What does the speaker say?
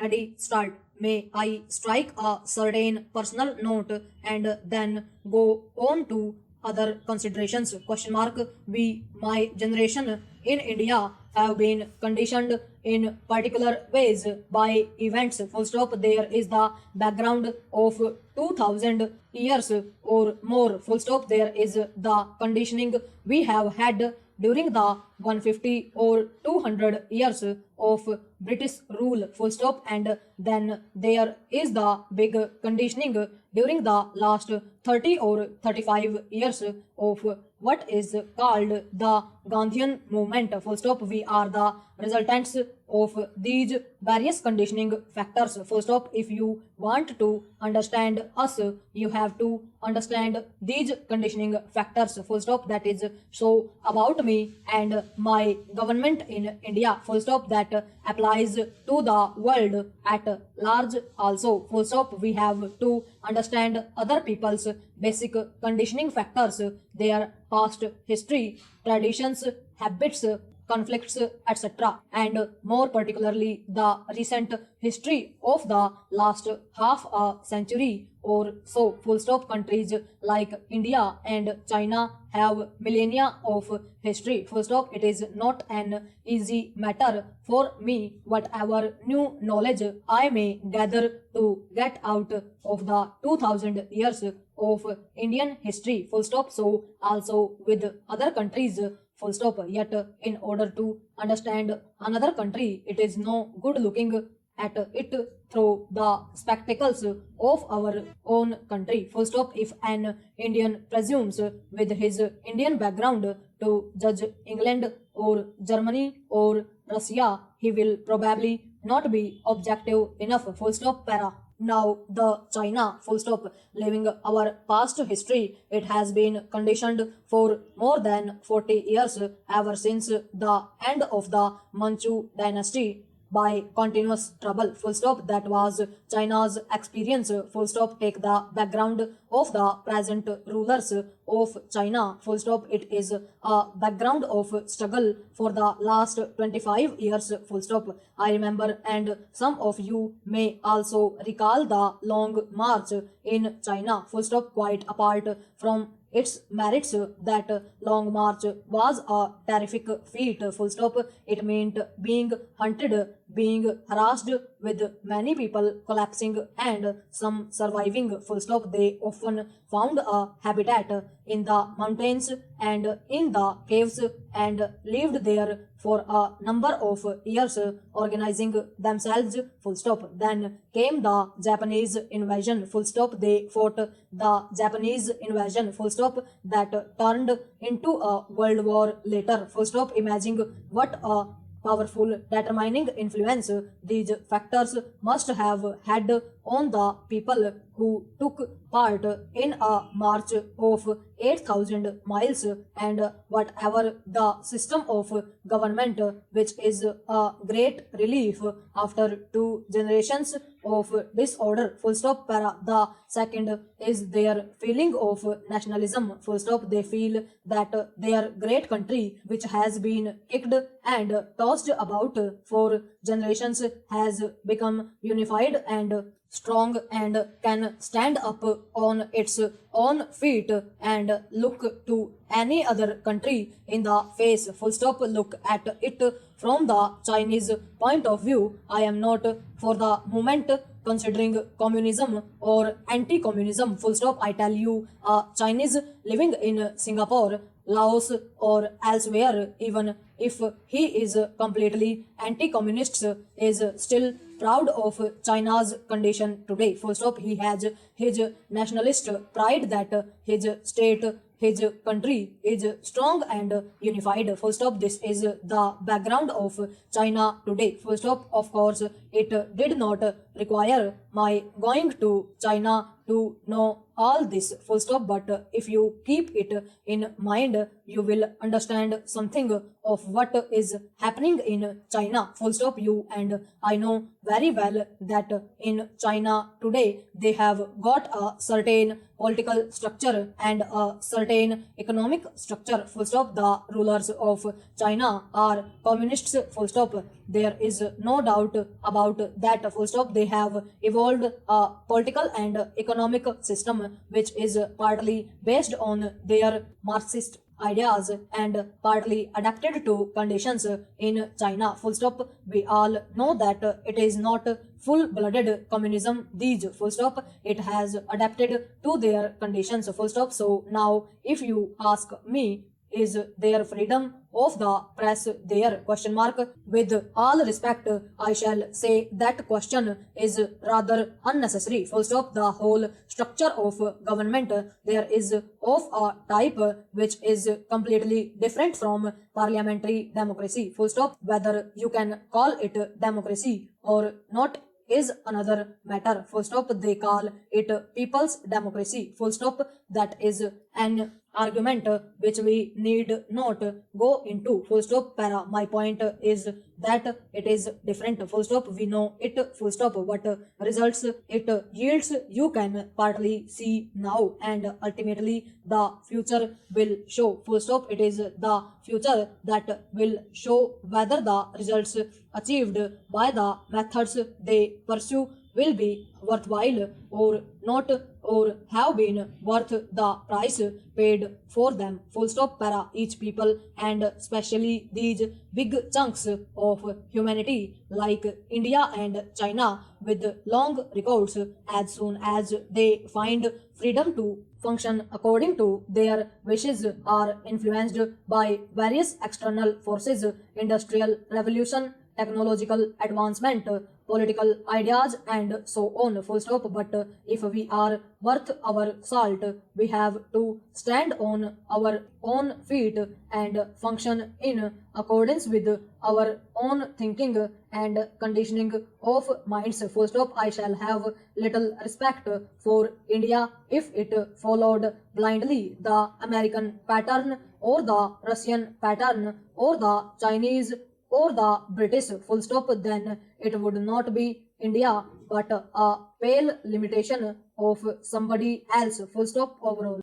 Ready, start. May I strike a certain personal note and then go on to other considerations? Question mark. We, my generation in India, have been conditioned in particular ways by events. Full stop. There is the background of 2000 years or more. Full stop. There is the conditioning we have had during the 150 or 200 years of British rule. Full stop. And then there is the big conditioning during the last 30 or 35 years of what is called the Gandhian movement. Full stop. We are the resultants of these various conditioning factors. Full stop. If you want to understand us, you have to understand these conditioning factors. Full stop. That is so about me and my government in India. Full stop. That applies to the world at large also. Full stop. We have to understand other people's basic conditioning factors, their past history, traditions, habits, conflicts, etc. And more particularly the recent history of the last half a century or so. Full stop. Countries like India and China have millennia of history. Full stop. It is not an easy matter for me, whatever new knowledge I may gather, to get out of the 2000 years of Indian history. Full stop. So also with other countries. Full stop. Yet in order to understand another country, it is no good looking at it through the spectacles of our own country. Full stop. If an Indian presumes with his Indian background to judge England or Germany or Russia, he will probably not be objective enough. Full stop. Para. Now the China. Full stop. Living our past history, it has been conditioned for more than 40 years, ever since the end of the Manchu dynasty, by continuous trouble. Full stop. That was China's experience. Full stop. Take the background of the present rulers of China. Full stop. It is a background of struggle for the last 25 years. Full stop. I remember, and some of you may also recall, the long march in China. Full stop. Quite apart from its merits, that long march was a terrific feat. Full stop. It meant being hunted, being harassed, with many people collapsing and some surviving. Full stop. They often found a habitat in the mountains and in the caves and lived there for a number of years, organizing themselves. Full stop. Then came the Japanese invasion. Full stop. They fought the Japanese invasion. Full stop. That turned into a world war later. Full stop. Imagine what a powerful determining influence these factors must have had on the people who took part in a march of 8,000 miles, and whatever the system of government, which is a great relief after 2 generations of disorder. Full stop. Para. The second is their feeling of nationalism. Full stop. They feel that their great country, which has been kicked and tossed about for generations, has become unified and strong and can stand up on its own feet and look to any other country in the face. Full stop. Look at it from the Chinese point of view. I am not for the moment considering communism or anti-communism. Full stop. I tell you, a Chinese living in Singapore, Laos or elsewhere, even if he is completely anti-communist, is still proud of China's condition today. Full stop. He has his nationalist pride that his state, his country is strong and unified. Full stop. This is the background of China today. Full stop. Of course, it did not require my going to China to know all this. Full stop. But if you keep it in mind, you will understand something of what is happening in China. Full stop. You and and I know very well that in China today they have got a certain political structure and a certain economic structure. Full stop. The rulers of China are communists. Full stop. There is no doubt about that. Full stop. They have evolved a political and economic system which is partly based on their Marxist ideas and partly adapted to conditions in China. Full stop. We all know that it is not full-blooded communism. These full stop. It has adapted to their conditions. Full stop. So now, if you ask me, is there freedom of the press there? Question mark. With all respect, I shall say that question is rather unnecessary. Full stop. The whole structure of government there is of a type which is completely different from parliamentary democracy. Full stop. Whether you can call it democracy or not is another matter. Full stop. They call it people's democracy. Full stop. That is an argument which we need not go into. Full stop. Para. My point is that it is different. Full stop. We know it. Full stop. What results it yields you can partly see now, and ultimately the future will show. Full stop. It is the future that will show whether the results achieved by the methods they pursue will be worthwhile or not, or have been worth the price paid for them. Full stop. Para. Each people, and especially these big chunks of humanity like India and China with long records, as soon as they find freedom to function according to their wishes, are influenced by various external forces: industrial revolution, technological advancement, political ideas, and so on. Full stop. But if we are worth our salt, we have to stand on our own feet and function in accordance with our own thinking and conditioning of minds. Full stop. I shall have little respect for India if it followed blindly the American pattern or the Russian pattern or the Chinese or the British. Full stop. Then it would not be India but a pale limitation of somebody else. Full stop. Overall.